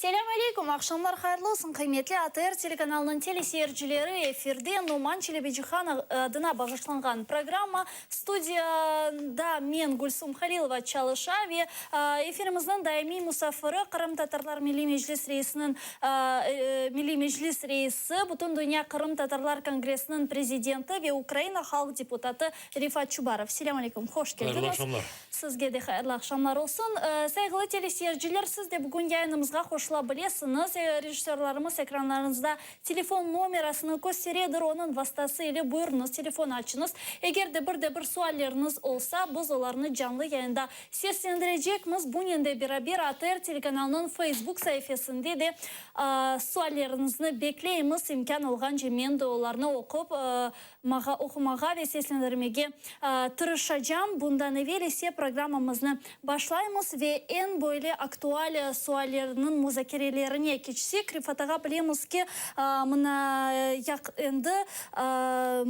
Selamünaleyküm, akşamlar hayırlı olsun kıymetli ATR telekanalının teleseyircileri. Efirde Numan Çelebijihan adına bağışlanған programma stüdyoda men Gülsüm Halilova çalışa ve efirimizin daimi musafiri Kırım Tatarlar Milli Meclis Reisi'nin Milli Meclis Reisi, Bütün Dünya Kırım Tatarlar Kongresi'nin prezidenti ve Ukrayna Halk Deputatı Rifat Çubarov. Selamünaleyküm, hoş geldiniz. Hayırlı akşamlar. Sizge de hayırlı akşamlar olsun. Saygılı teleseyirciler, siz de bugün yayınımızga qoşulabilirsiniz. Rejissörlerimiz ekranlarınızda telefon numarasını gösteriyor. Onun vasıtasıyla buyurunuz, telefon açınız. Eğer de bir sualleriniz olsa, biz onları canlı yayında seslendireceğimiz. Bunun da beraber ATR telekanalının Facebook sayfasında da suallerinizi bekleyimiz. İmkan olğanca men de onlarını okup, okumağa ve seslendirmeye tırışacağım. Bundan evvel ise programımızı başlayımız ve en böyle aktual suallerinin müzakerelerine geçsek. Rifatağa bilemiz ki endi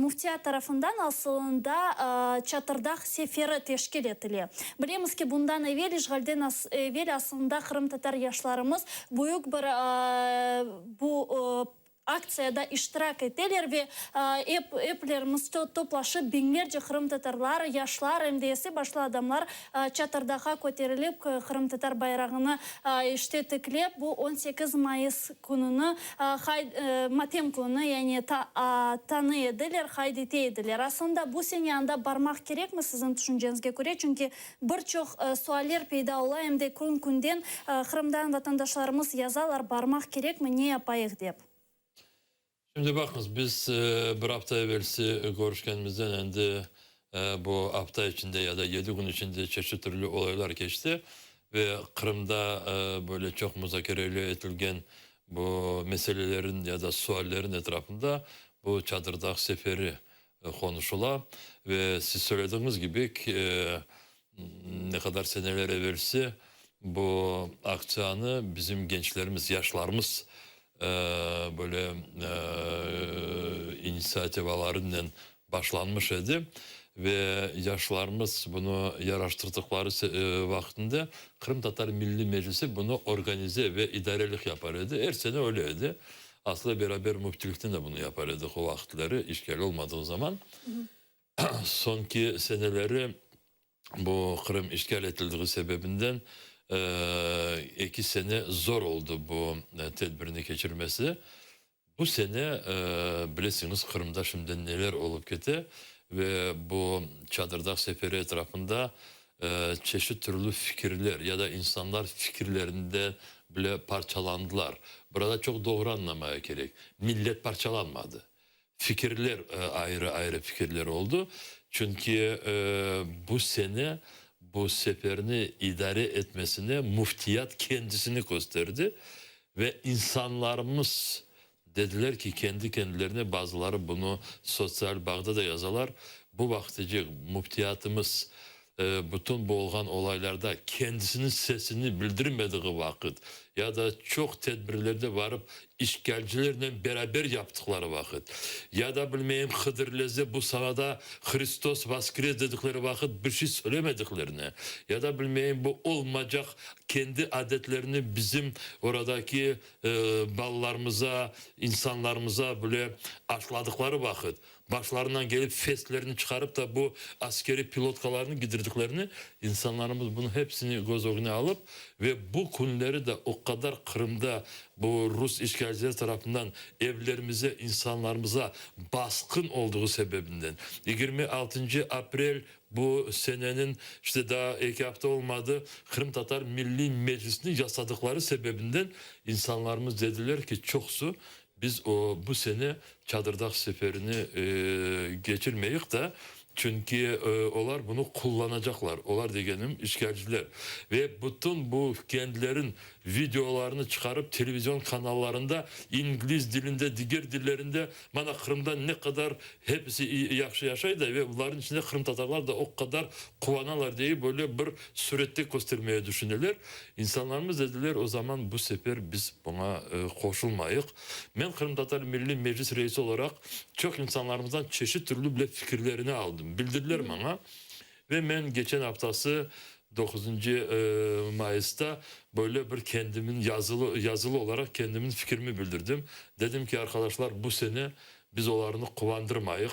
muftiyat tarafından aslında çatırdağ seferi teşkil ediliyor. Bilemiz ki bundan evvel işgalden evvel aslında Kırım Tatar yaşlarımız büyük bir bu aksiyada iştirak ettiler ve eplerimiz toplaşıp binlerce Kırım Tatarlar, yaşlar, MDS'i başlı adamlar çatırdağa köterilip Kırım Tatar bayrağını işte tıklayıp bu 18 Mayıs gününü matem günü yani tanı edilir, haydete edilir. Aslında bu senyanda barmak gerek mi sizin düşüncenizge göre? Çünkü birçok sualler peyda ola hem de günden Kırım'dan vatandaşlarımız yazalar barmak gerek mi, ne yapayıq deyip. Şimdi bakınız biz bir hafta evvelsi görüşkenimizden endi bu hafta içinde ya da 7 gün içinde çeşitli türlü olaylar geçti ve Kırım'da böyle çok müzakereyle edilgen bu meselelerin ya da suallerin etrafında bu çadırdağ seferi konuşula ve siz söylediğiniz gibi ne kadar seneler evvelsi bu akçağını bizim gençlerimiz, yaşlarımız böyle inisiyativalarından başlanmış idi ve yaşlarımız bunu yaraştırdıkları vaktinde Kırım Tatar Milli Meclisi bunu organize ve idarelik yapar idi. Her sene öyleydi. Aslında beraber müftülükten de bunu yapar idi o vakitleri işgal olmadığı zaman. Sonki seneleri bu Kırım işgal edildiği sebebinden 2 sene zor oldu bu tedbirini geçirmesi. Bu sene bilirsiniz Kırım'da şimdi neler olup gitti ve bu çadırdak seferi etrafında çeşitli türlü fikirler ya da insanlar fikirlerinde bile parçalandılar. Burada çok doğru anlamaya gerek. Millet parçalanmadı. Fikirler ayrı ayrı fikirler oldu. Çünkü bu sene bu seferini idare etmesine muftiyat kendisini gösterdi ve insanlarımız dediler ki kendi kendilerine, bazıları bunu sosyal bağda da yazalar, bu vaktici muftiyatımız bütün bu olğan olaylarda kendisinin sesini bildirmediği vakit ya da çok tedbirlerde varıp işgalcilerle beraber yaptıkları vakit ya da bilmeyeyim Hıdırlez'de bu sahada Hristos Vaskire dedikleri vakit bir şey söylemediklerine ya da bilmeyeyim bu olmayacak kendi adetlerini bizim oradaki ballarımıza, insanlarımıza böyle aşladıkları vakit başlarından gelip feslerini çıkarıp da bu askeri pilotkalarını gidirdiklerini, insanlarımız bunu hepsini göz önüne alıp ve bu günleri de o kadar Kırım'da bu Rus işgalciler tarafından evlerimize, insanlarımıza baskın olduğu sebebinden 26. April bu senenin işte daha 2 hafta olmadı Kırım Tatar Milli Meclisi'ni yasadıkları sebebinden insanlarımız dediler ki çok su biz bu sene çadırdak seferini geçirmeyik de çünkü onlar bunu kullanacaklar. Onlar diyelim işgalciler. Ve bütün bu kendilerin videolarını çıkarıp televizyon kanallarında İngiliz dilinde, diğer dillerinde bana Kırım'da ne kadar hepsi yaxşı yaşaydı ve bunların içinde Kırım Tatarlar da o kadar kuvanarlar diye böyle bir surette göstermeye düşünürler. İnsanlarımız dediler o zaman bu sefer biz buna koşulmayık. Ben Kırım Tatar Milli Meclis Reisi olarak çok insanlarımızdan çeşit türlü bile fikirlerini aldım. Bildirdiler bana ve ben geçen haftası 9. Mayıs'ta böyle bir kendimin yazılı olarak kendimin fikrimi bildirdim. Dedim ki arkadaşlar bu sene biz onlarını kuvandırmayık.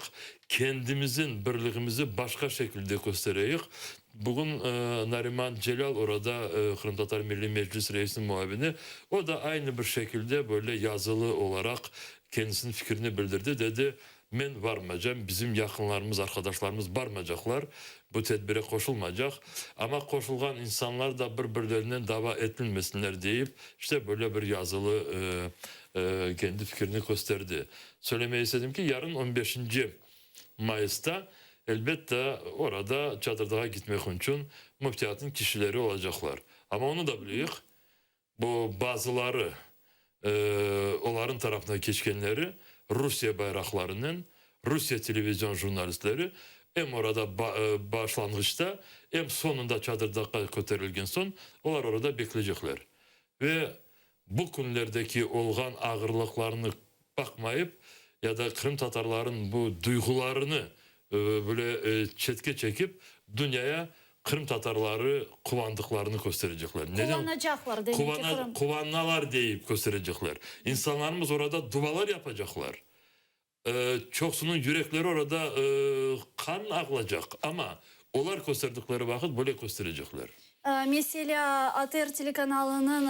Kendimizin birliğimizi başka şekilde göstereyik. Bugün Nariman Celal orada Kırım Tatar Milli Meclis Reisi'nin muavini. O da aynı bir şekilde böyle yazılı olarak kendisinin fikrini bildirdi. Dedi ben varmayacağım. Bizim yakınlarımız, arkadaşlarımız varmayacaklar. Bu tedbire koşulmayacak. Ama koşulgan insanlar da birbirlerinden dava etmesinler deyip işte böyle bir yazılı kendi fikrini gösterdi. Söylemeyi istedim ki yarın 15. Mayıs'ta elbette orada çadırdağa gitmek için müftiyatın kişileri olacaklar. Ama onu da biliyoruz. Bu bazıları onların tarafına geçkenleri Rusya bayraklarının Rusya televizyon jurnalistleri hem orada başlangıçta hem sonunda çadırda götürülgen son onlar orada bekleyecekler. Ve bu günlerdeki olgan ağırlıklarını bakmayıp ya da Kırım Tatarların bu duygularını böyle çetke çekip dünyaya Kırım Tatarları kuvandıklarını gösterecekler. Kullanacaklar demek ki Kırım. Kuvannalar deyip gösterecekler. İnsanlarımız orada dualar yapacaklar. Çoksunun yürekleri orada kan akılacak ama onlar gösterdikleri vakit böyle gösterecekler. Mesela ATR telekanalının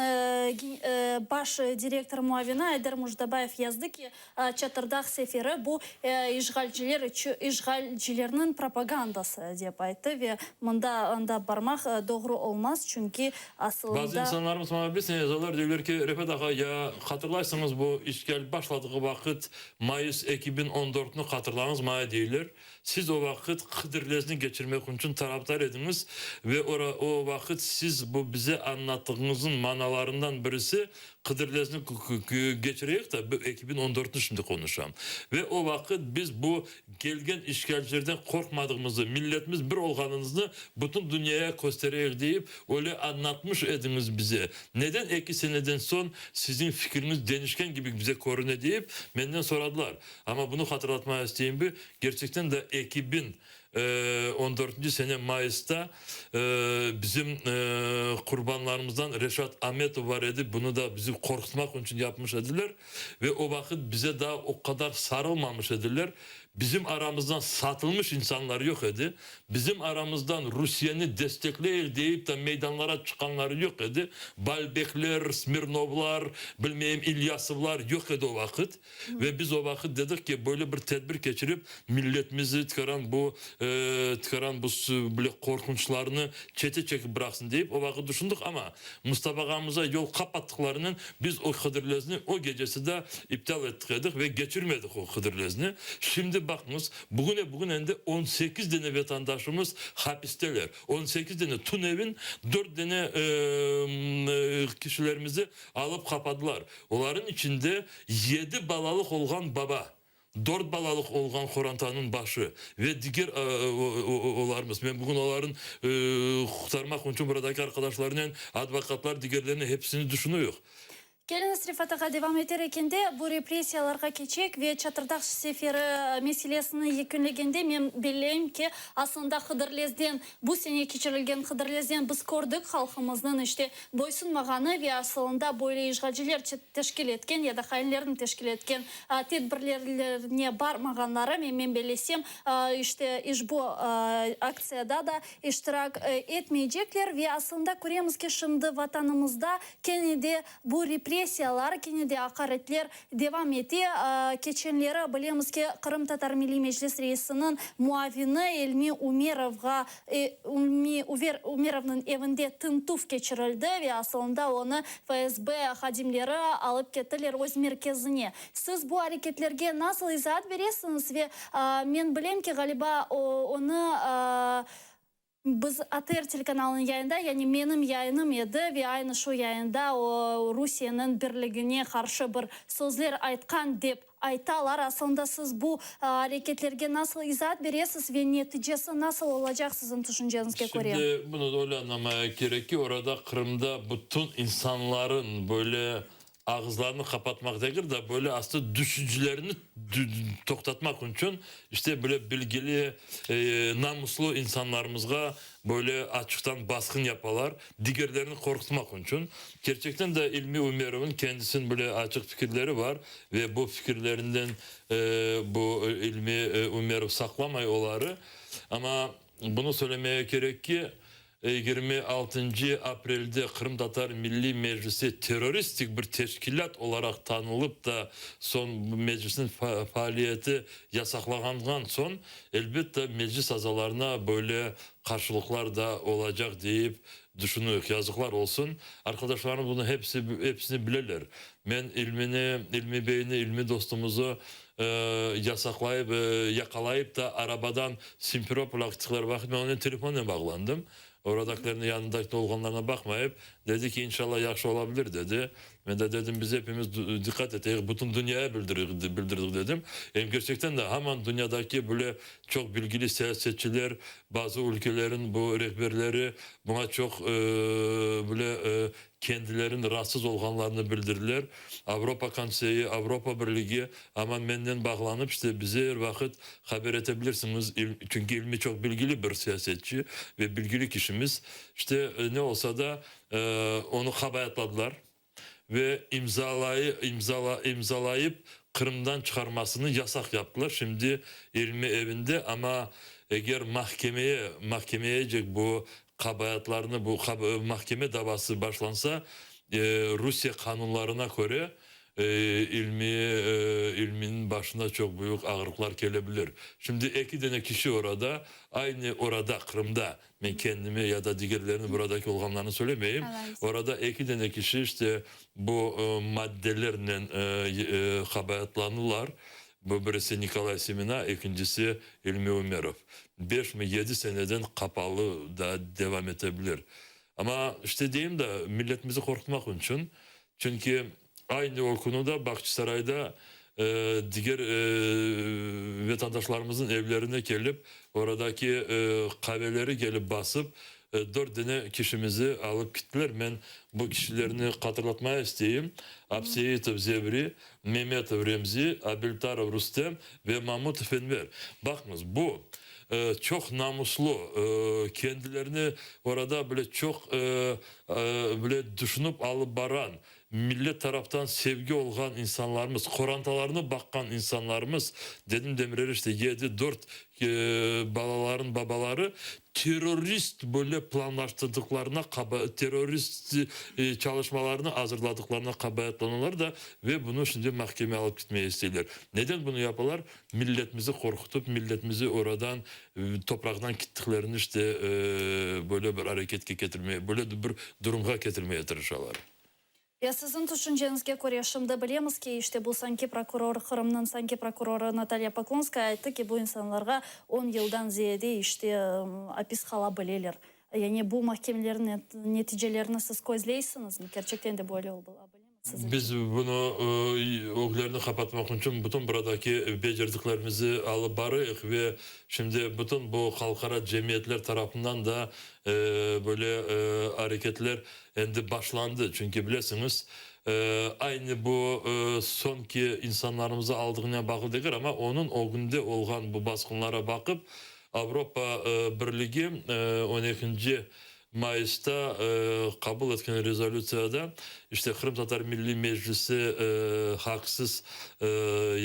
baş direktör muavini Ayder Mujdabayev yazdı ki Çatırdağ seferi bu işgalcilerin propagandası deyip aytdı ve bunda barmak doğru olmaz çünkü aslında... Bazı insanlarımız bana bir sene yazarlar diyorlar ki Refet Ağa ya hatırlarsanız bu işgal başladığı vakit Mayıs 2014'ünü hatırlayınız mı diyorlar. Siz o vakit Kıdırlez'ini geçirmek için taraftar ediniz ve o vakit siz bu bize anlattığınızın manalarından birisi Kıdırlez'ini geçireyik de 2014'ünü şimdi konuşalım. Ve o vakit biz bu gelgen işgalcilerden korkmadığımızı, milletimiz bir olganınızı bütün dünyaya göstereyik deyip öyle anlatmış ediniz bize. Neden 2 seneden son sizin fikriniz denişken gibi bize korune deyip benden soradılar. Ama bunu hatırlatmaya isteyeyim bir gerçekten de 2014. sene Mayıs'ta bizim kurbanlarımızdan Reşat Ahmetov var idi. Bunu da bizi korkutmak için yapmış ediler. Ve o vakit bize daha o kadar sarılmamış ediler. Bizim aramızdan satılmış insanlar yok idi. Bizim aramızdan Rusya'nı destekleyer deyip de meydanlara çıkanları yok idi. Balbekler, Smirnovlar, bilmeyeyim İlyasovlar yok idi o vakit. Ve biz o vakit dedik ki böyle bir tedbir geçirip milletimizi tıkaran bu böyle korkunçlarını çete çekip bıraksın deyip o vakit düşündük ama Mustafa Ağamıza yol kapattıklarının biz o Kıdırlez'ini o gecesi de iptal ettik ve geçirmedik o Kıdırlez'ini. Şimdi bakınız bugün de 18 tane vatandaşımız hapisteler. 18 tane Tunev'in 4 tane kişilerimizi alıp kapadılar. Onların içinde 7 balalık olan baba. 4 balalık olgan Korantanın başı ve diğer olarımız. Ben bugün onların kurtarmak için buradaki arkadaşlarının advokatlar diğerlerini hepsini düşünüyor. Geliniz Rifat Ağa devam ederken de bu repressiyalarga keçek ve Çatırdağ seferi meselesini yekünlegende ben bileyim ki aslında Kıdırlez'den bu sene geçirilgen Kıdırlez'den biz gördük halkımızın işte boysunmağanı ve aslında böyle işgalciler teşkil etken ya da hainlerin teşkil etken tedbirlerine barmağanları ben bilesem işte bu aksiyada da iştirak etmeyecekler ve aslında görüyoruz ki şimdi vatanımızda kendide bu repressiyalar yine de hakaretler devam etti. Geçenleri bilemiz ki Kırım Tatar Milli Meclis Reisi'nin muavini Elmi Umerov'un evinde tintuf geçirildi ve aslında onu FSB hadimleri alıp gittiler öz merkezine. Siz bu hareketlerge nasıl izahat verirsiniz ve ben bileyim ki galiba onu biz ATR telekanalının yayında, yani benim yayınım edi ve aynı şu yayında o Rusya'nın birliğine karşı bir sözler aytkan dep aytalar. Aslında siz bu hareketlerge nasıl izahat verirsiniz ve neticesi nasıl olacak sizin düşüncenizge göre? Şimdi bunu da öyle anlamaya gerek ki orada Kırım'da bütün insanların böyle ağızlarını kapatmak değil de böyle aslında düşüncelerini toktatmak için işte böyle bilgili, namuslu insanlarımızga böyle açıktan baskın yapalar, diğerlerini korkutmak için. Gerçekten de İlmi Umerov'un kendisinin böyle açık fikirleri var ve bu fikirlerinden bu İlmi Umerov saklamıyorları. Ama bunu söylemeye gerek ki 26 April'de Kırım Tatar Milli Meclisi teröristik bir teşkilat olarak tanılıp da son meclisin faaliyeti yasaklandıktan son elbette meclis azalarına böyle karşılıklar da olacak deyip düşünüyoruz. Yazıklar olsun. Arkadaşlarım bunu hepsini bilirler. Ben İlmi Bey'ini, İlmi dostumuzu yasaklayıp, yakalayıp da arabadan Simferopol aktıkları vakit ben onun telefonuna bağlandım. Oradakilerin yanındaki olganlarına bakmayıp dedi ki inşallah yaxşı olabilir dedi. Ben de dedim biz hepimiz dikkat edelim. Bütün dünyaya bildirdik dedim. Gerçekten de hemen dünyadaki böyle çok bilgili siyasetçiler, bazı ülkelerin bu rehberleri buna çok böyle kendilerinin rahatsız olanlarını bildirdiler. Avrupa Konseyi, Avrupa Birliği hemen benden bağlanıp işte bize her vakit haber edebilirsiniz. Çünkü İlmi çok bilgili bir siyasetçi ve bilgili kişimiz. İşte ne olsa da onu kabayatladılar ve imzalayıp Kırım'dan çıkarmasını yasak yaptılar. Şimdi İlmi evinde ama eğer mahkemeye bu kabahatlarını mahkeme davası başlansa Rusya kanunlarına göre ilminin başına çok büyük ağırlıklar gelebilir. Şimdi iki tane kişi orada Kırım'da ben kendimi ya da diğerlerini buradaki olanlarını söylemeyeyim. Evet. Orada iki tane kişi işte bu maddelerle kabahatlanırlar. Bu birisi Nikolay Semina, ikincisi İlmi Umerov. 5 mi 7 seneden kapalı da devam edebilir. Ama işte diyeyim de milletimizi korkutmak için. Çünkü aynı o konuda Bahçesaray'da diğer vatandaşlarımızın evlerine gelip oradaki kahveleri gelip basıp 4 tane kişimizi alıp gittiler. Ben bu kişilerini hatırlatmaya isteyeyim. Apseyitov Zevri, Mehmetov Remzi, Abiltarov Rustem ve Mahmutov Enver. Bakınız bu çok namuslu, kendilerini orada böyle çok böyle düşünüp alıp baran, millet taraftan sevgi olan insanlarımız, korantalarına bakan insanlarımız, dedim Demirel işte 7-4 balaların babaları terörist böyle planlaştırdıklarına, terörist çalışmalarını hazırladıklarına kabahatlanırlar da ve bunu şimdi mahkemeye alıp gitmeye istiyorlar. Neden bunu yaparlar? Milletimizi korkutup milletimizi oradan topraktan gittiklerini işte böyle bir hareket getirmeye, böyle bir durumga getirmeye çalışıyorlar. Ya sizin düşüncenizge göre şimdi bilemiz ki işte bu sanki prokuror, Kırım'ın sanki prokuroru Natalya Poklonskaya aytты ki bu insanlarga 10 yıldan ziyade işte apis kalabilirler. Yani bu mahkemelerin neticelerini siz gözleysiniz mi? Gerçekten de böyle olabilir mi? Biz bunu oğullarını kapatmak için bütün buradaki becerdiklerimizi alıp barıyık ve şimdi bütün bu halkara cemiyetler tarafından da böyle hareketler endi başlandı. Çünkü bilirsiniz aynı bu sonki insanlarımızı aldığına bakı değil ama onun o günde olan bu baskınlara bakıp Avrupa Birliği 12. Mayıs'ta kabul etken rezolüsyada işte Kırım Tatar Milli Meclisi haksız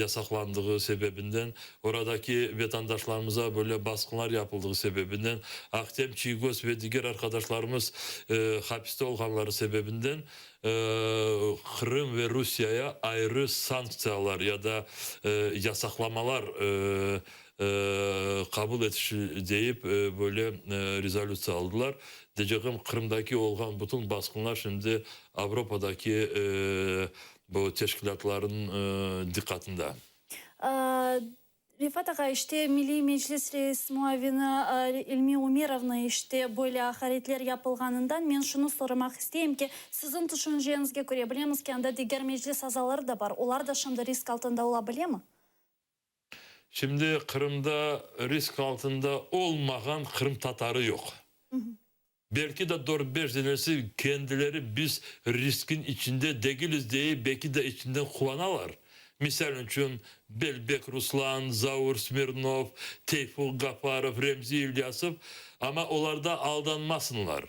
yasaklandığı sebebinden oradaki vatandaşlarımıza böyle baskınlar yapıldığı sebebinden Aktem Çiğgöz ve diğer arkadaşlarımız hapiste olanları sebebinden Kırım ve Rusya'ya ayrı sanksiyalar ya da yasaklamalar kabul etişi deyip böyle rezolüsyon aldılar. Diyeceğim Kırım'daki olan bütün baskınlar şimdi Avrupa'daki bu teşkilatların dikkatinde. Rifat Ağa işte Milli Meclis Reis Muavini İlmi Umerovna işte böyle hakaretler yapılganından ben şunu sormak isteyeyim ki sizin düşüncenizge göre bilemiz ki anda diğer meclis azaları da var. Onlar da şimdi risk altında olabilir mi? Şimdi Kırım'da risk altında olmayan Kırım Tatarı yok. Belki de 4-5 tanesi kendileri biz riskin içinde değiliz diye belki de içinden kuanalar. Misal için Belbek Ruslan, Zaur Smirnov, Teyfur Gafarov, Remzi İlyasov ama onlarda aldanmasınlar.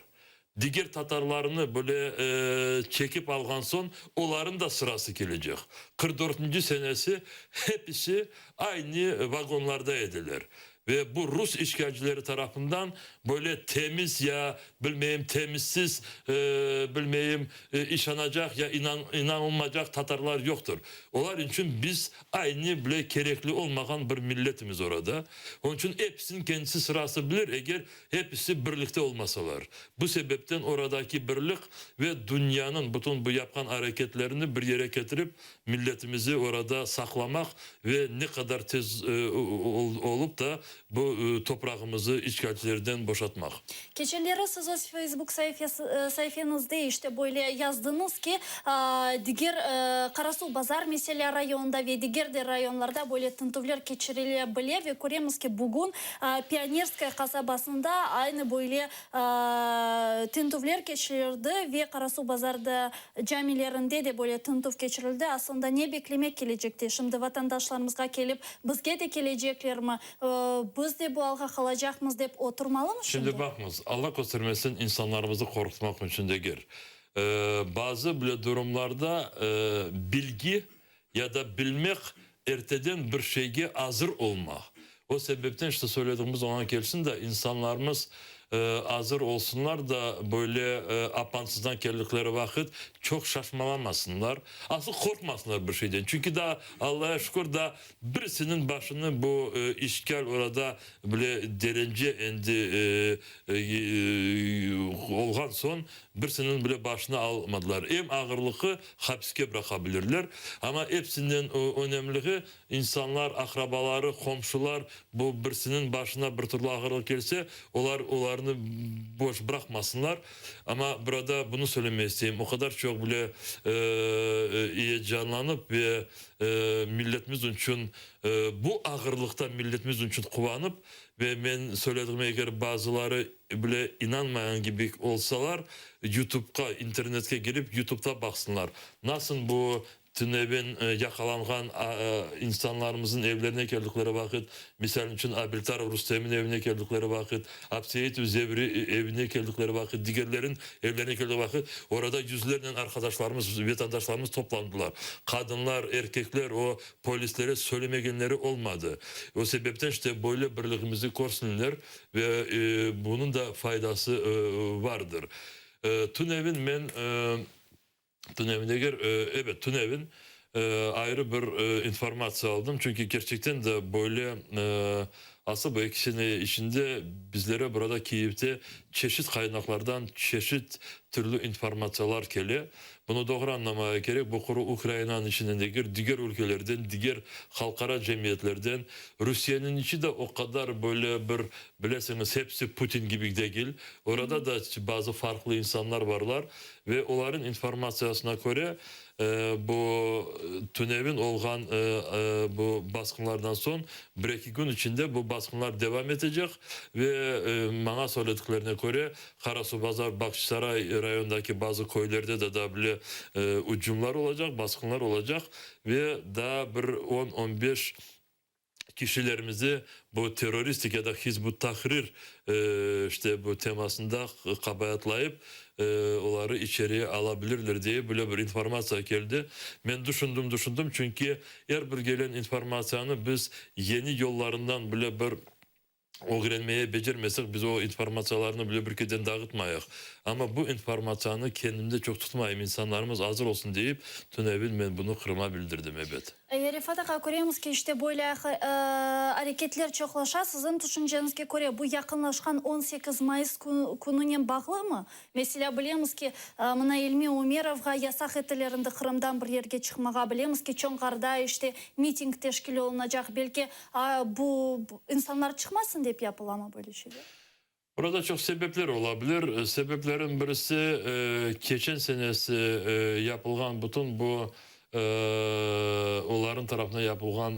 Diğer Tatarlarını böyle çekip algan son onların da sırası gelecek. 44. senesi hepsi aynı vagonlarda edilir. Ve bu Rus işgalcileri tarafından böyle temiz ya bilmeyim temizsiz bilmeyim işanacak ya inanılmayacak Tatarlar yoktur. Onlar için biz aynı bile gerekli olmayan bir milletimiz orada. Onun için hepsinin kendisi sırası bilir eğer hepsi birlikte olmasalar. Bu sebepten oradaki birlik ve dünyanın bütün bu yapan hareketlerini bir yere getirip milletimizi orada saklamak ve ne kadar tez olup da bu toprağımızı işgalcilerden boşaltmak. Geçenleri siz o Facebook sayfanızda işte böyle yazdınız ki diğer Karasu Bazar mesela rayonda ve diğer de rayonlarda böyle tıntıvlar geçirilebilir ve görüyoruz ki bugün Pionerskaya kasabasında aynı böyle tıntıvlar geçirildi ve Karasu Bazar'da camilerinde de böyle tıntıv geçirildi. Aslında ne beklemek gelecekti? Şimdi vatandaşlarımızga gelip bizge de gelecekler mi? Biz de bu alga kalacakmız deyip oturmalı mı şimdi? Şimdi bakmaz. Allah göstermesin insanlarımızı korkutmak için de gir. Bazı böyle durumlarda bilgi ya da bilmek erteden bir şeye hazır olmak. O sebepten işte söylediğimiz ona gelsin de insanlarımız hazır olsunlar da böyle apansızdan geldikleri vakit çok şaşmalamasınlar. Asıl korkmasınlar bir şeyden. Çünkü daha Allah'a şükür da birisinin başını bu işgal orada böyle derece endi olgan son birisinin bile başını almadılar. En ağırlığı hapiste bırakabilirler. Ama hepsinden önemlisi insanlar, akrabaları, komşular bu birisinin başına bir türlü ağırlık gelse onların boş bırakmasınlar. Ama burada bunu söylemek isteyeyim. O kadar çok bile heyecanlanıp ve milletimiz için bu ağırlıkta milletimiz için kullanıp ve ben söylediğime göre bazıları bile inanmayan gibi olsalar YouTube'a, internete girip YouTube'da baksınlar. Nasıl bu TÜNEV'in yakalangan insanlarımızın evlerine geldikleri vakit, misal için Abiltar Rustem'in evine geldikleri vakit, Abseyit Zevri evine geldikleri vakit, diğerlerin evlerine geldikleri vakit, orada yüzlerle arkadaşlarımız, vatandaşlarımız toplandılar. Kadınlar, erkekler o polislere söylemeyenleri olmadı. O sebepten işte böyle birliğimizi korusunlar ve bunun da faydası vardır. TÜNEV'in ben TÜNEV'ine göre evet TÜNEV'in ayrı bir informasyon aldım. Çünkü gerçekten de böyle aslında bu ikisinin içinde bizlere burada Kiev'te çeşit kaynaklardan çeşit türlü informasyonlar geliyor. Bunu doğru anlamaya gerek. Bu kuru Ukrayna'nın içinde diğer ülkelerden, diğer halkara cemiyetlerden, Rusya'nın içi de o kadar böyle bir bilesiniz hepsi Putin gibi değil. Orada da bazı farklı insanlar varlar ve onların informasyonuna göre bu TÜNEV'in olgan bu baskınlardan son bir iki gün içinde bu baskınlar devam edecek ve bana söylediklerine göre Karasu Bazar, Bakşisaray rayondaki bazı köylerde de böyle ucumlar olacak, baskınlar olacak ve daha bir 10-15 kişilerimizi bu teröristik ya da Hizbut Tahrir işte bu temasında kabayatlayıp onları içeriye alabilirler diye böyle bir informasyon geldi. Ben düşündüm çünkü her bir gelen informasyonu biz yeni yollarından bile bir öğrenmeye becermesek biz o informasyonlarını bile bir keden dağıtmayak. Ama bu informasyonu kendimde çok tutmayayım insanlarımız hazır olsun deyip TÜNEV'in ben bunu kırma bildirdim evet. Rifat Ağa görüyoruz ki işte böyle hareketler çoklaşa. Sizin düşüncenizge göre bu yakınlaşkan 18 Mayıs gününe bağlı mı? Mesela biliyoruz ki Mına Ilmi Umerov'a yasak etilerinde Kırım'dan bir yerge çıkmağa biliyoruz ki Çonkar'da işte miting teşkil olunacak. Belki bu insanlar çıkmasın deyip yapılan mı böyle şeyler? Burada çok sebepler olabilir. Sebeplerin birisi geçen senesi yapılan bütün bu onların tarafına yapılan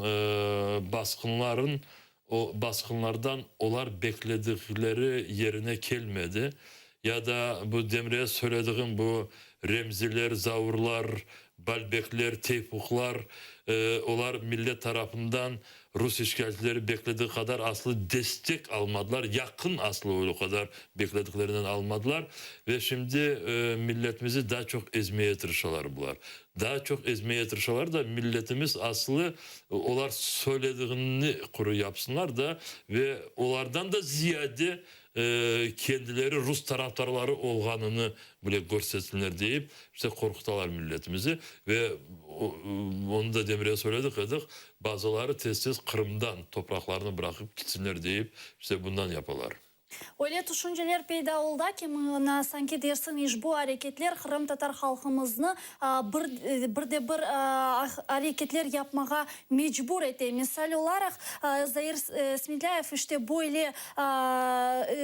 baskınların o baskınlardan onlar bekledikleri yerine gelmedi. ya da bu Demre'ye söylediğim bu remziler, zavurlar, balbekler, teypuklar, olar millet tarafından Rus işgalcileri beklediği kadar aslı destek almadılar. Yakın aslı o kadar beklediklerinden almadılar. Ve şimdi milletimizi daha çok ezmeye tırışalar bunlar. Daha çok ezmeye tırışalar da milletimiz aslı olar söylediğini kuru yapsınlar da ve onlardan da ziyade kendileri Rus taraftarları olganını bile görsetsinler deyip işte korkutalar milletimizi ve onu da Demir'e söyledik dedik. Bazıları tez Kırım'dan topraklarını bırakıp gitsinler deyip işte bundan yaparlar. Öyle düşünceler peyda oldu ki mına sanki dersin iş bu hareketler Kırım Tatar halkımızını bir hareketler yapmaya mecbur etti. Misal olarak Zahir Smitlayev işte böyle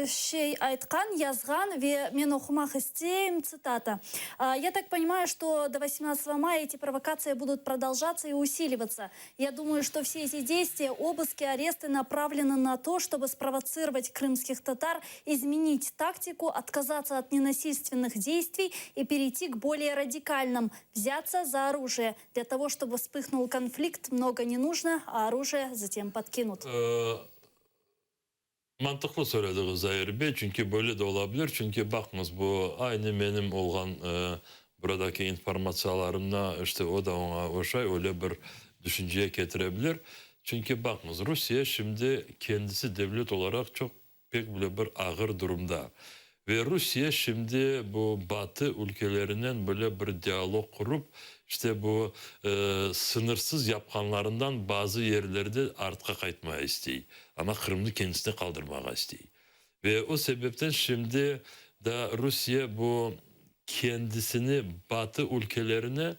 şey aytkan, yazgan ve men okumak isteyeyim цитата. Я так понимаю, что до 18 мая эти провокации будут продолжаться и усиливаться. Я думаю, что все эти действия, обыски, аресты направлены на то, чтобы спровоцировать крымских татар, изменить тактику, отказаться от ненасильственных действий и перейти к более радикальным, взяться за оружие. Для того, чтобы вспыхнул конфликт, много не нужно, а оружие затем подкинут. Mantıklı söyledi Zahir Bey çünkü böyle de olabilir. Çünkü bakınız bu aynı benim olan buradaki informasyonlarımla işte o da ona o şey öyle bir düşünceye getirebilir. Çünkü bakınız Rusya şimdi kendisi devlet olarak çok pek böyle bir ağır durumda. Ve Rusya şimdi bu Batı ülkelerinden böyle bir diyalog kurup işte bu sınırsız yapkanlarından bazı yerlerde artığa kayıtmaya isteği. Ama Kırım'ı kendisine kaldırmaya isteği. Ve o sebepten şimdi de Rusya bu kendisini Batı ülkelerine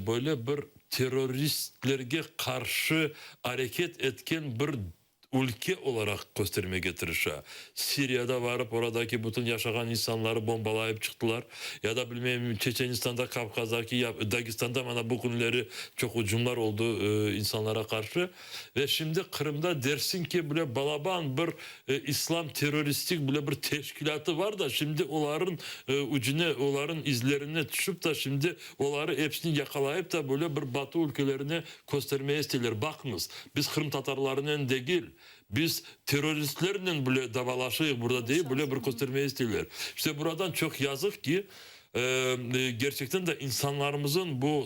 böyle bir teröristlerge karşı hareket etken bir ülke olarak gösterime getirirse. Suriye'de varıp oradaki bütün yaşayan insanları bombalayıp çıktılar. Ya da bilmem Çeçenistan'da, Kafkas'daki, Dagistan'da bana bu günleri çok hücumlar oldu insanlara karşı. Ve şimdi Kırım'da dersin ki böyle balaban bir İslam teröristik böyle bir teşkilatı var da şimdi onların ucuna, onların izlerine düşüp da şimdi onları hepsini yakalayıp da böyle bir Batı ülkelerine göstermeye istiyorlar. Bakınız biz Kırım Tatarlarının değil, biz teröristlerle böyle davalaşıyız burada değil, böyle bir göstermeye istiyorlar. İşte buradan çok yazık ki gerçekten de insanlarımızın bu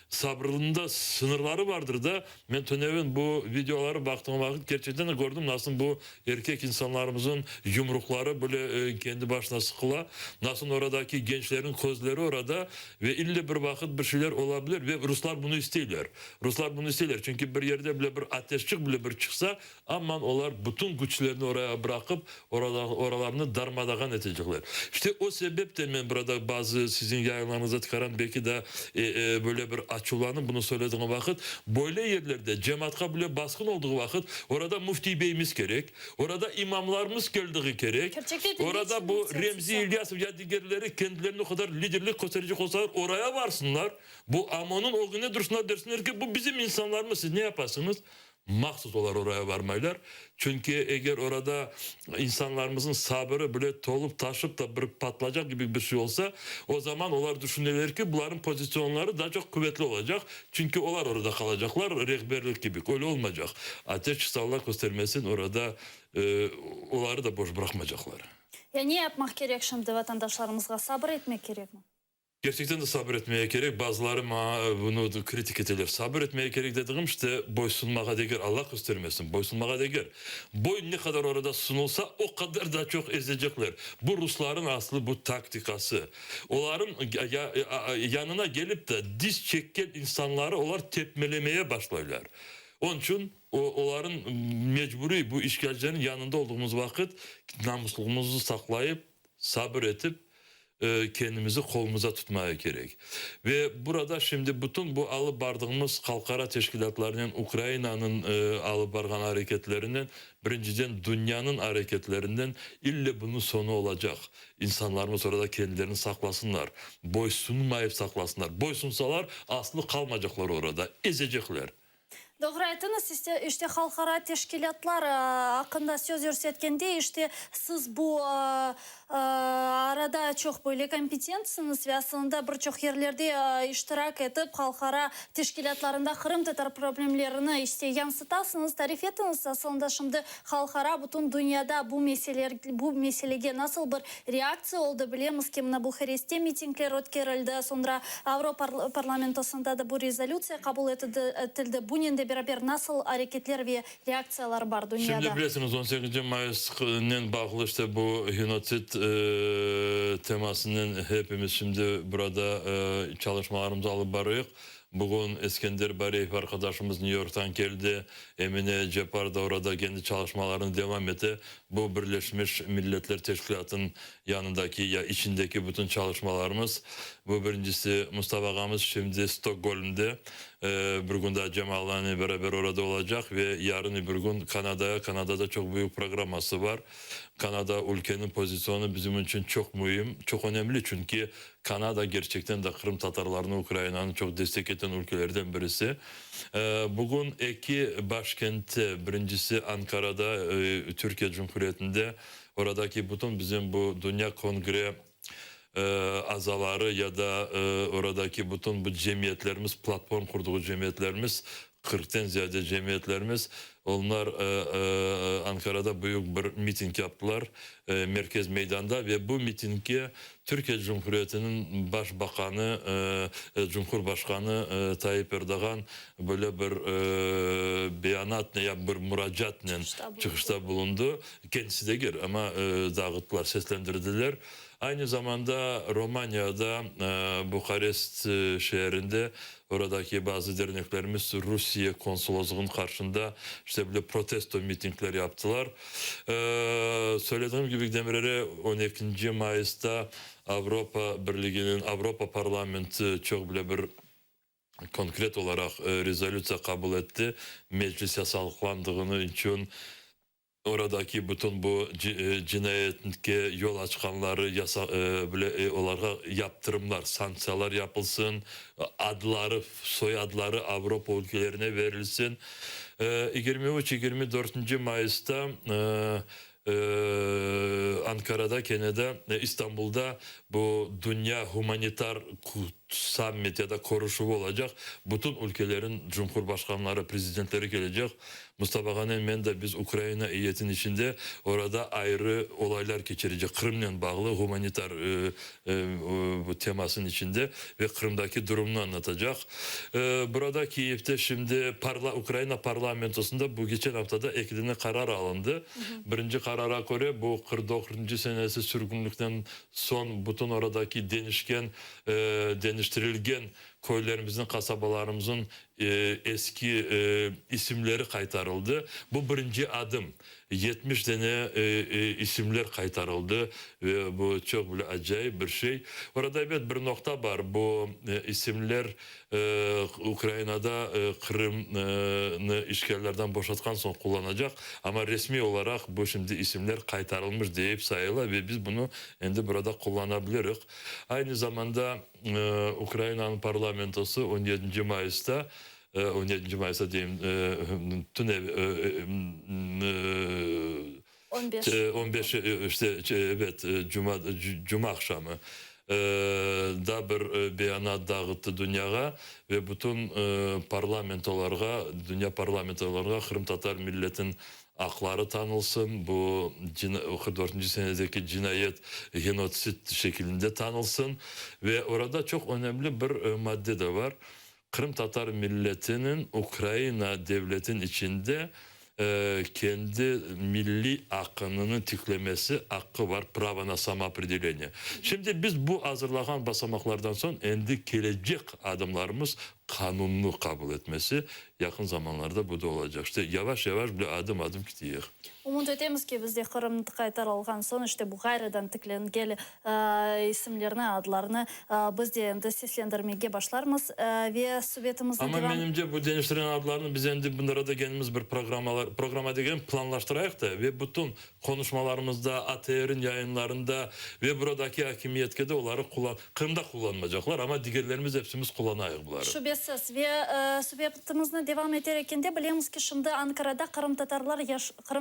sabrılığında sınırları vardır da ben Tönev'in bu videoları baktığım vakit gerçekten de gördüm nasıl bu erkek insanlarımızın yumrukları böyle kendi başına sıkıla, nasıl oradaki gençlerin közleri orada ve illa bir vakit bir şeyler olabilir ve Ruslar bunu istiyorlar. Ruslar bunu istiyorlar çünkü bir yerde bile bir ateşçik bile bir çıksa aman onlar bütün güçlerini oraya bırakıp oralarını darmadağın edecekler. İşte o sebepten ben burada bazı sizin yayınlarınızda çıkaran belki de böyle bir açılanın bunu söylediğim vakit böyle yerlerde cemaatka bile baskın olduğu vakit orada mufti beyimiz gerek, orada imamlarımız geldiği gerek, orada bu Remzi İlyasov ya diğerleri kendilerini o kadar liderlik gösterecek olsalar oraya varsınlar. Bu AMO'nun o güne dursunlar dersinler ki bu bizim insanlarımız, siz ne yaparsınız? Mahsus olarak oraya varmaylar. Çünkü eğer orada insanlarımızın sabrı böyle tolup taşıp da bir patlayacak gibi bir şey olsa o zaman onlar düşünürler ki bunların pozisyonları daha çok kuvvetli olacak. Çünkü onlar orada kalacaklar rehberlik gibi. Öyle olmayacak. Ateş sağlık göstermesin orada onları da boş bırakmayacaklar. Ya ne yapmak gerek şimdi vatandaşlarımızga sabır etmek gerek mi? Gerçekten de sabır etmeye gerek. Bazıları bunu kritik edilir. Sabır etmeye gerek dediğim işte boysunmağa değer. Allah göstermesin. Boysunmağa değer. Boyun ne kadar orada sunulsa o kadar da çok ezecekler. Bu Rusların aslı bu taktikası. Onların yanına gelip de diz çeken insanları onlar tepmelemeye başlarlar. Onun için onların mecburi bu işgalcilerin yanında olduğumuz vakit namusluğumuzu saklayıp sabır edip kendimizi kolumuza tutmaya gerek. Ve burada şimdi bütün bu alıp bardığımız kalkara teşkilatlarının Ukrayna'nın alıp bargan hareketlerinden birinciden dünyanın hareketlerinden ille bunun sonu olacak. İnsanlarımız orada kendilerini saklasınlar. Boysunmayıp saklasınlar. Boysunsalar aslı kalmayacaklar orada. Ezecekler. Doğru aytınız, işte halkara teşkilatlar hakkında söz yürütetkende işte siz bu arada çok böyle kompetentsiniz ve aslında birçok yerlerde iştirak edip halkara teşkilatlarında Kırım Tatar problemlerini işte yansıtasınız, tarif ettiniz. Aslında şimdi halkara bütün dünyada bu meseleye nasıl bir reaksiya oldu bilemiz ki Buharest'te mitingler ötkerildi, sonra Avrupa Parlamentosunda da bu rezolüsiya kabul edildi. Bunun da beraber nasıl hareketler ve reaksiyalar var dünyada? Şimdi bilirsiniz 18 Mayıs'ın bağlı işte bu genotsit temasının hepimiz şimdi burada çalışmalarımızı alıp barıyık. Bugün Eskender Bareyev arkadaşımız New York'tan geldi. Emine Cepar da orada kendi çalışmalarını devam etti. Bu Birleşmiş Milletler Teşkilatı'nın yanındaki ya içindeki bütün çalışmalarımız. Bu birincisi Mustafa Ağamız şimdi Stockholm'de. Bir gün daha Cemal'la beraber orada olacak ve yarın bir gün Kanada'da çok büyük programması var. Kanada ülkenin pozisyonu bizim için çok mühim, çok önemli çünkü Kanada gerçekten de Kırım Tatarlarını Ukrayna'nın çok destek eden ülkelerden birisi. Bugün iki başkentte, birincisi Ankara'da, Türkiye Cumhuriyeti'nde oradaki bütün bizim bu Dünya Kongre azaları ya da oradaki bütün bu cemiyetlerimiz, platform kurduğu cemiyetlerimiz, 40'tan ziyade cemiyetlerimiz, onlar Ankara'da büyük bir miting yaptılar Merkez Meydan'da ve bu mitinge Türkiye Cumhuriyeti'nin Başbakanı, Cumhurbaşkanı Tayyip Erdoğan böyle bir beyanatla ya bir müracaatla çıkışta bulundu. Kendisi de gir ama dağıttılar, seslendirdiler. Aynı zamanda Romanya'da Bukarest şehrinde oradaki bazı derneklerimiz Rusya konsolosluğunun karşısında işte böyle protesto mitingler yaptılar. Söylediğim gibi Demirel'e 12. Mayıs'ta Avrupa Birliği'nin Avrupa Parlamenti çok bile bir konkret olarak rezolüsyon kabul etti. Meclis yasaklandığını için oradaki bütün bu cinayetke yol açanları onlara yaptırımlar, sanksiyalar yapılsın, adları, soyadları Avrupa ülkelerine verilsin. 23-24 Mayıs'ta Ankara'da, Kene'de, İstanbul'da bu Dünya Humanitar Summit ya da konuşumu olacak. Bütün ülkelerin cumhurbaşkanları, prezidentleri gelecek. Mustafa Kemal de biz Ukrayna heyetinin içinde orada ayrı olaylar geçirecek. Kırım'la bağlı humanitar bu temasının içinde ve Kırım'daki durumunu anlatacak. Burada Kiev'te şimdi Ukrayna parlamentosunda bu geçen haftada eklenen karar alındı. Birinci karara göre bu 49. senesi sürgünlükten son bütün oradaki deniştirilgen köylerimizin, kasabalarımızın eski isimleri kaytarıldı. Bu birinci adım. 70 tane isimler kaytarıldı ve bu çok böyle acayip bir şey. Orada evet bir nokta var. Bu isimler Ukrayna'da Kırım'ı işgallerden boşalttıktan sonra kullanacak. Ama resmi olarak bu şimdi isimler kaytarılmış deyip sayılır ve biz bunu şimdi burada kullanabiliriz. Aynı zamanda Ukrayna'nın parlamentosu 17. Mayıs'ta 17. Mayıs'ta diyeyim 15 işte evet Cuma akşamı da bir beyanat dağıttı dünyaya ve bütün dünya parlamentolarına Kırım Tatar milletin hakları tanılsın. Bu 44. senedeki cinayet genotsit şeklinde tanılsın ve orada çok önemli bir madde de var. Kırım Tatar milletinin Ukrayna devletin içinde kendi milli hakkını tiklemesi hakkı var. Pravo na samoopределение. Şimdi biz bu hazırlanan basamaklardan sonra endi gelecek adımlarımız kanunlu kabul etmesi yakın zamanlarda bu da olacak. İşte yavaş yavaş bir adım gidiyor. Umut etemiz ki bizde Kırım kaytarılgan son işte bu gayridan tiklengen isimlerini, adlarını biz de endi seslendirmeye başlarmız ve Sovetimizde ama menimce bu deniştiren adlarını biz endi bunlara da kendimiz bir programa degen planlaştırayık da ve bütün konuşmalarımızda, ATR'in yayınlarında ve buradaki hakimiyetke de onları Kırım'da kullanmayacaklar ama diğerlerimiz hepsimiz kullanayık bunları. Şu bilesiz ve sohbetimizni devam ederekinde bilemiz ki şimdi Ankara'da Kırım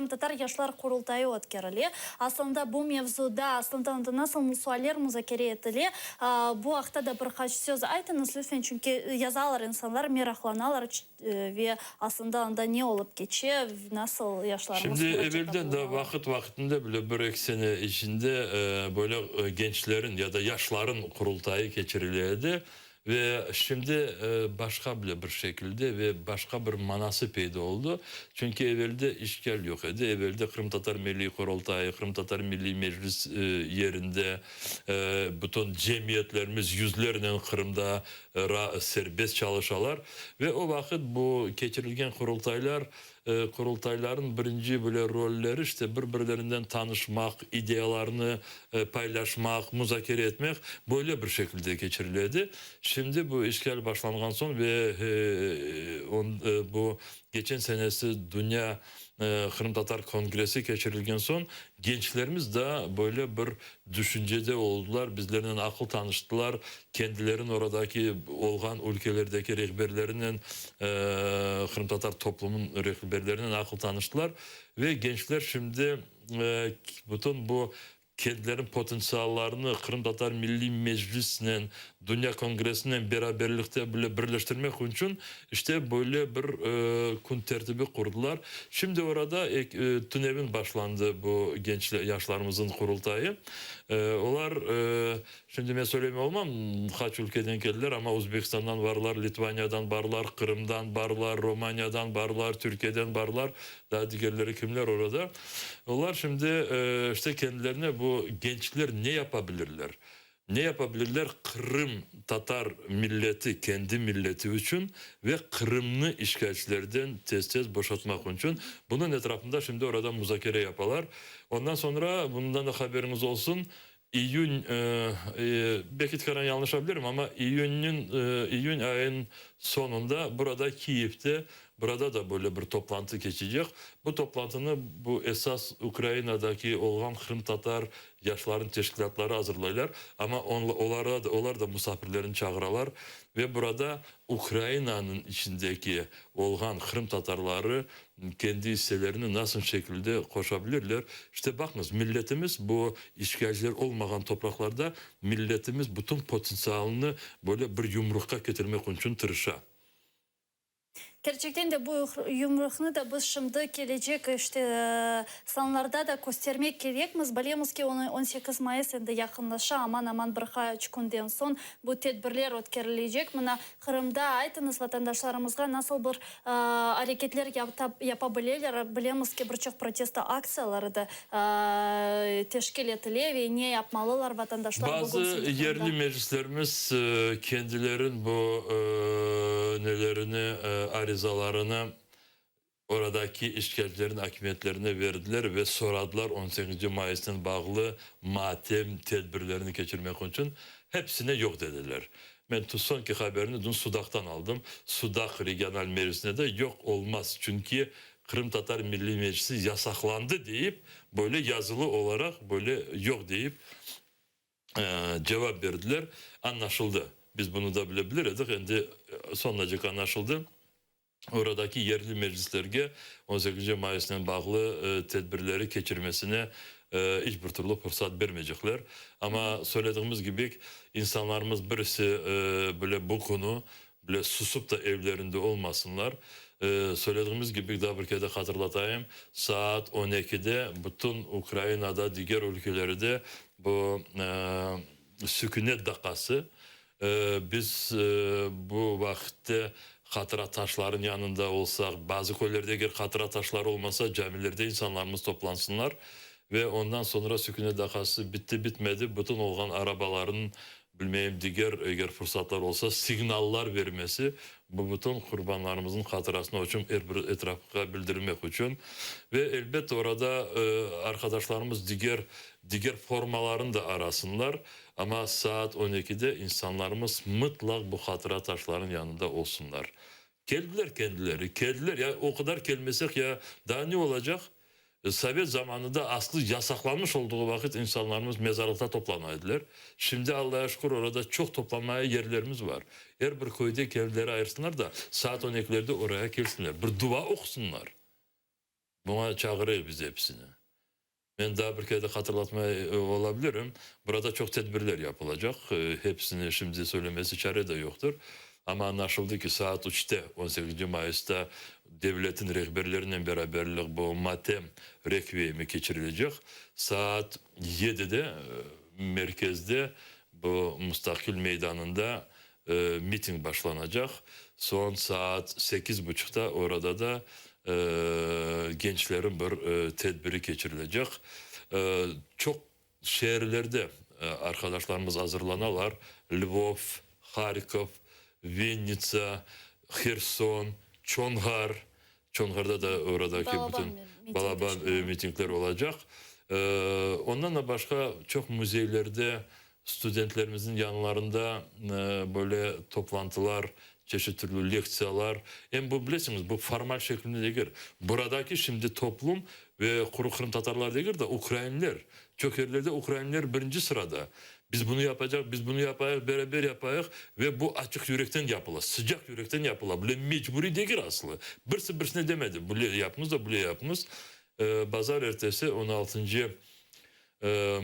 Tatar Yaşlar Kurultayı ötkürülüyor. Aslında bu mevzuda aslında nasıl musualler müzakere ediliyor. Bu hafta da birkaç söz aytınız lütfen çünkü yazarlar insanlar meraklanalar ve aslında anda ne olup geçiyor, nasıl yaşlarımız Şimdi evvelden de vaktinde bile bir sene içinde böyle gençlerin ya da yaşların kurultayı geçiriliydi. Ve şimdi başka bile bir şekilde ve başka bir manası peyda oldu. Çünkü evvelde işgal yok idi. Evvelde Kırım Tatar Milli Kurultayı, Kırım Tatar Milli Meclis yerinde bütün cemiyetlerimiz yüzlerinin Kırım'da serbest çalışalar. Ve o vakit bu geçirilgen kurultayların birinci böyle rolleri işte birbirlerinden tanışmak, idealarını paylaşmak, müzakere etmek böyle bir şekilde geçirildi. Şimdi bu işgal başlangan son ve bu geçen senesi Dünya Kırım Tatar Kongresi geçirilgen son gençlerimiz de böyle bir düşüncede oldular. Bizlerden akıl tanıştılar. Kendilerin oradaki olgan ülkelerdeki rehberlerinin Kırım Tatar toplumun rehberlerinin akıl tanıştılar. Ve gençler şimdi bütün bu kendilerin potansiyellerini Kırım Tatar Milli Meclisi'nin, Dünya Kongresi'nin beraberlikte böyle birleştirmek için işte böyle bir gün tertibi kurdular. Şimdi orada TÜNEV'in başlandı bu gençler, yaşlarımızın kurultayı. Onlar şimdi ben söyleyeyim olmam kaç ülkeden geldiler ama Uzbekistan'dan varlar, Litvanya'dan varlar, Kırım'dan varlar, Romanya'dan varlar, Türkiye'den varlar. Daha diğerleri kimler orada? Onlar şimdi işte kendilerine bu gençler ne yapabilirler? Ne yapabilirler? Kırım Tatar milleti, kendi milleti için ve Kırımlı işgalcilerden tez boşaltmak için. Bunun etrafında şimdi orada müzakere yaparlar. Ondan sonra bundan da haberiniz olsun. Belki Karan yanlış yapabilirim ama İyun ayın sonunda burada Kiev'te burada da böyle bir toplantı geçecek. Bu toplantını bu esas Ukrayna'daki olan Kırım Tatar yaşların teşkilatları hazırlayırlar. Ama onlar da misafirlerini çağırırlar. Ve burada Ukrayna'nın içindeki olan Kırım Tatarları kendi hisselerini nasıl şekilde koşabilirler. İşte bakınız milletimiz bu işgalciler olmayan topraklarda milletimiz bütün potansiyelini böyle bir yumrukka getirmek için tırışa. Gerçekten de bu yumruğunu da biz şimdi gelecek işte sanlarda da göstermek gerekmiz. Bilemiz ki 18 Mayıs ende yakınlaşa aman birkaç günden son bu tedbirler ötkerilecek. Mana Kırım'da aytınız vatandaşlarımızga nasıl bir hareketler yapabilirler. Bilemiz ki birçok protesto aksiyaları da teşkil ediliyor ve ne yapmalılar vatandaşlar? Bazı yerli meclislerimiz kendilerin bu nelerini arizalarını oradaki işgalcilerin hakimiyetlerine verdiler ve soradılar 18 Mayıs'ın bağlı matem tedbirlerini geçirmek için hepsine yok dediler. Ben sonki haberini dün Sudak'tan aldım. Sudak Regional Meclisi'ne de yok olmaz. Çünkü Kırım Tatar Milli Meclisi yasaklandı deyip böyle yazılı olarak böyle yok deyip cevap verdiler. Anlaşıldı. Biz bunu da bilebiliriz. Şimdi sonracık anlaşıldı. Oradaki yerli meclislerge 18 Mayıs'tan bağlı tedbirleri geçirmesine hiçbir türlü fırsat vermeyecekler. Ama söylediğimiz gibi insanlarımız birisi böyle bu konu böyle susup da evlerinde olmasınlar. Söylediğimiz gibi daha bir kere de hatırlatayım. Saat 12'de bütün Ukrayna'da diğer ülkelerde bu sükunet dakikası. Biz bu vakitte hatıra taşların yanında olsak, bazı köylerde eğer hatıra taşları olmasa camilerde insanlarımız toplansınlar ve ondan sonra sükunet dakikası bitti bitmedi. Bütün olan arabaların bilmeyeyim diğer eğer fırsatlar olsa signallar vermesi bu bütün kurbanlarımızın hatırasını için etrafa bildirmek için ve elbette orada arkadaşlarımız diğer formaların da arasınlar ama saat 12'de insanlarımız mutlak bu hatıra taşların yanında olsunlar. Geldiler kendileri ya o kadar gelmesek ya daha ne olacak? Sovyet zamanında aslı yasaklanmış olduğu vakit insanlarımız mezarlıkta toplanaydılar. Şimdi Allah'a şükür orada çok toplanmaya yerlerimiz var. Her bir köyde kendileri ayırsınlar da saat 12'lerde oraya gelsinler. Bir dua okusunlar. Buna çağırıyor biz hepsini. Ben daha bir kere de hatırlatmaya olabilirim. Burada çok tedbirler yapılacak. Hepsini şimdi söylemesi çare de yoktur. Ama anlaşıldı ki saat 3'te 18. Mayıs'ta devletin rehberleriyle beraberlik bu matem rekviyemi geçirilecek. Saat 7'de merkezde bu Mustakil Meydanı'nda miting başlanacak. Son saat 8.30'da orada da gençlerin bir tedbiri geçirilecek. Çok şehirlerde arkadaşlarımız hazırlanalar. Lvov, Harkov, Vinnytsa, Kherson, Çongar. Çongar'da da oradaki Balaban bütün Balaban mitingler olacak. Ondan da başka çok müzeylerde studentlerimizin yanlarında böyle toplantılar, çeşitli türlü leksiyalar. Hem bu bilirsiniz bu formal şeklinde değil. Buradaki şimdi toplum ve kuru Kırım Tatarlar değil de Ukraynalılar. Çok yerlerde Ukraynalılar birinci sırada. Biz bunu yapacak, biz bunu yapayız, beraber yapayız ve bu açık yürekten yapılır, sıcak yürekten yapılır. Böyle mecburi değil aslında. Birisine demedi, böyle yapınız da böyle yapınız. Pazar ertesi 16.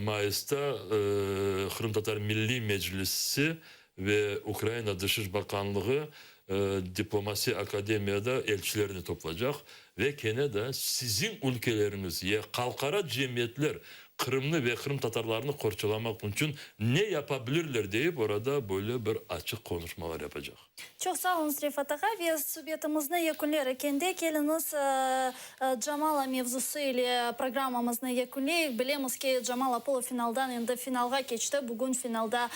Mayıs'ta Kırım Tatar Milli Meclisi ve Ukrayna Dışişleri Bakanlığı Diplomasi Akademiyada elçilerini toplayacak ve gene de sizin ülkeleriniz ya halkara cemiyetler Kırımlı ve Kırım Tatarlarını korçalamak için ne yapabilirler deyip orada böyle bir açık konuşmalar yapacak. Çok sağ olun Rifat Ağa ve subiyetimizin yakunlarında geliniz Jamala mevzusu ile programımızın yakunlayıp bilemiz ki Jamala polofinaldan indi finalga geçti. Bugün finalda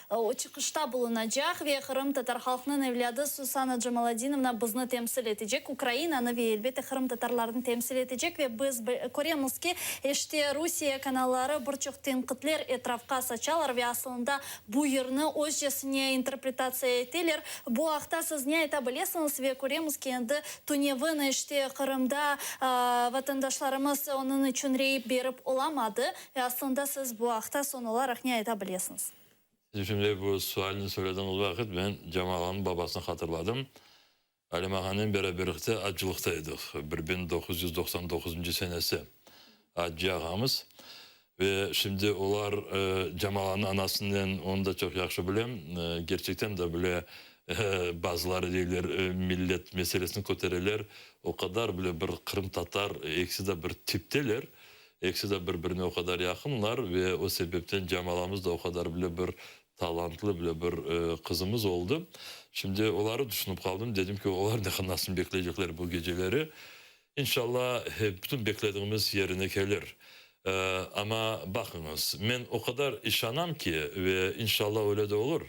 o çıkışta bulunacak ve Kırım Tatar halkının evladı Susana Jamalladinovna bizni temsil edecek. Ukrayna'nı ve elbette Kırım Tatarlarını temsil edecek ve biz görüyoruz ki işte Rusya kanalları birçok tenkitler etrafka saçarlar ve aslında bu yerini özcesine interpretatsiya etiler. Bu haqda siz ne aytabilirsiniz ve görüyoruz ki endi Tunevini işte Kırım'da vatandaşlarımız onun için reyip berip olamadı ve aslında siz bu haqda son olarak ne aytabilirsiniz? Şimdi bu sualini söylediğiniz vakit ben Cemal'ın babasını hatırladım. Alimağan'ın beraberlikte acılıktaydık. 1999. senesi Acı ağamız. Ve şimdi onlar Cemal'ın anasından onu da çok yakşı bilem. Gerçekten de böyle bazıları değiller millet meselesini kotarırlar. O kadar bile bir Kırım Tatar eksi de bir tipteler. Eksi de birbirine o kadar yakınlar ve o sebepten Cemal'ımız da o kadar bile bir talantlı bile bir kızımız oldu. Şimdi onları düşünüp kaldım. Dedim ki onlar ne nasıl bekleyecekler bu geceleri. İnşallah bütün beklediğimiz yerine gelir. Ama bakınız ben o kadar işanam ki ve inşallah öyle de olur.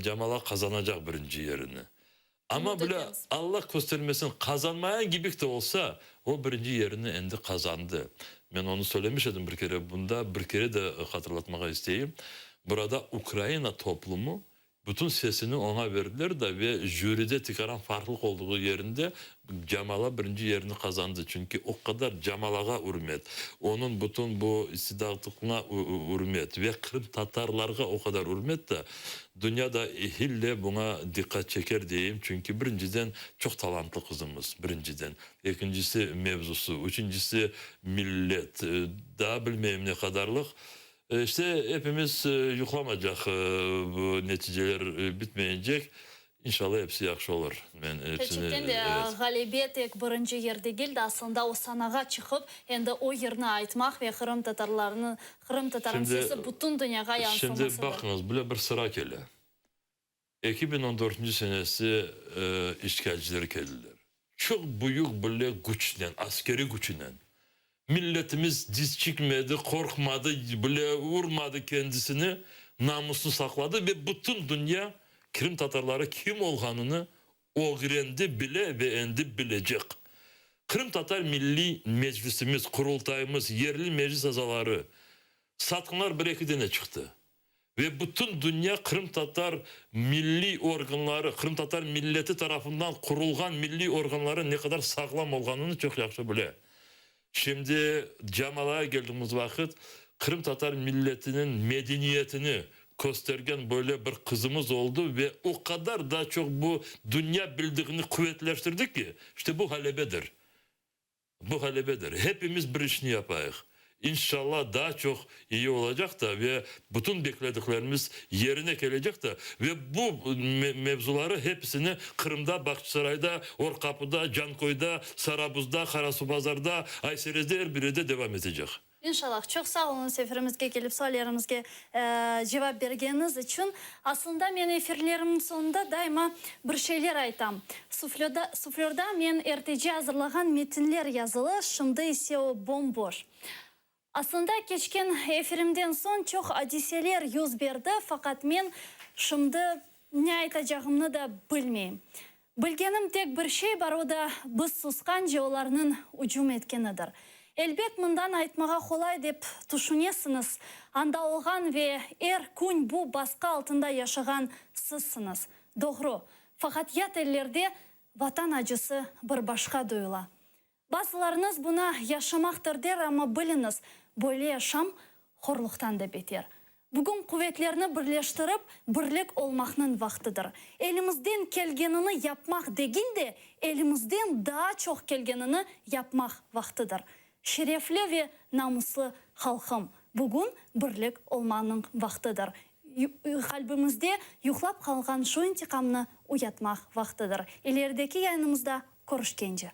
Cemal'a kazanacak birinci yerini. Ama bile Allah göstermesin kazanmayan gibi de olsa o birinci yerini endi kazandı. Ben onu söylemiştim bir kere bunda bir kere de hatırlatmak isteyeyim. Burada Ukrayna toplumu bütün sesini ona verdiler de ve jüride çıkaran farklılık olduğu yerinde Cemal'a birinci yerini kazandı. Çünkü o kadar Cemal'a hürmet, onun bütün bu istidatlığına hürmet ve Kırım Tatarlarına o kadar hürmet de dünyada hille buna dikkat çeker diyeyim. Çünkü birinciden çok talantlı kızımız birinciden. İkincisi mevzusu, üçüncüsü millet, daha bilmeyeyim ne kadarlık. İşte hepimiz yuklamayacak bu neticeler bitmeyecek. İnşallah hepsi yaxşı olur. Ben Gerçekten de galibiyet ek birinci yerde geldi. Aslında o sanağa çıkıp endi o yerini aytmak ve Kırım Tatarlarının Kırım Tatarın sesi bütün dünyaya yansımasıdır. Şimdi bakınız böyle bir sıra gele. 2014. senesi işgalciler geldiler. Çok büyük böyle güçle, askeri güçle. Milletimiz diz çıkmadı, korkmadı, bile vurmadı kendisini, namusunu sakladı ve bütün dünya Kırım Tatarları kim olduğunu öğrendi bile ve endi bilecek. Kırım Tatar Milli Meclisimiz, kurultayımız, yerli meclis azaları, satkunlar bir iki tane çıktı. Ve bütün dünya Kırım Tatar milli organları, Kırım Tatar milleti tarafından kurulgan milli organları ne kadar sağlam olduğunu çok yaxşı bile. Şimdi Cemal'a geldiğimiz vakit Kırım Tatar milletinin medeniyetini göstergen böyle bir kızımız oldu ve o kadar da çok bu dünya bildiğini kuvvetleştirdik ki işte bu halebedir. Bu halebedir. Hepimiz bir işini yapayıq. İnşallah daha çok iyi olacak da ve bütün beklediklerimiz yerine gelecek de ve bu mevzuları hepsini Kırım'da, Bahçesaray'da, Orkapı'da, Cankoy'da, Sarabuz'da, Karasubazar'da, Ayseriz'de her biri de devam edecek. İnşallah. Çok sağ olun seferimizge gelip sorularımızga cevap bergeniz için. Aslında men efirlerimin sonunda daima bir şeyler aytam. Suflörda men ertece hazırlagan metinler yazılı, şimdi ise o bomboş. Aslında geçken efirimden son çok hadiseler yüz berdi, fakat men şimdi ne aytacağımı da bilmeyim. Bilgenim tek bir şey var, o da biz suskanca onlarının ucum etkenidir. Elbet mından aytmağa kolay dep düşünesiniz. Anda olgan ve kun bu baskı altında yaşagan sizsiniz. Doğru. Fakat yat ellerde vatan acısı bir başka duyula. Bazılarınız buna yaşamaktır der ama biliniz, böyle yaşam horluktan da beter. Bugün kuvvetlerini birleştirip birlik olmakның vaktidir. Elimizden kelgenini yapmak değil de elimizden daha çok kelgenini yapmak vaktidir. Şerefli ve namuslu halkım, bugün birlik olmanın vaktidir. Kalbimizde yuklap kalgan şu intikamını uyatmak vaktidir. İlerideki yayınımızda görüşkence.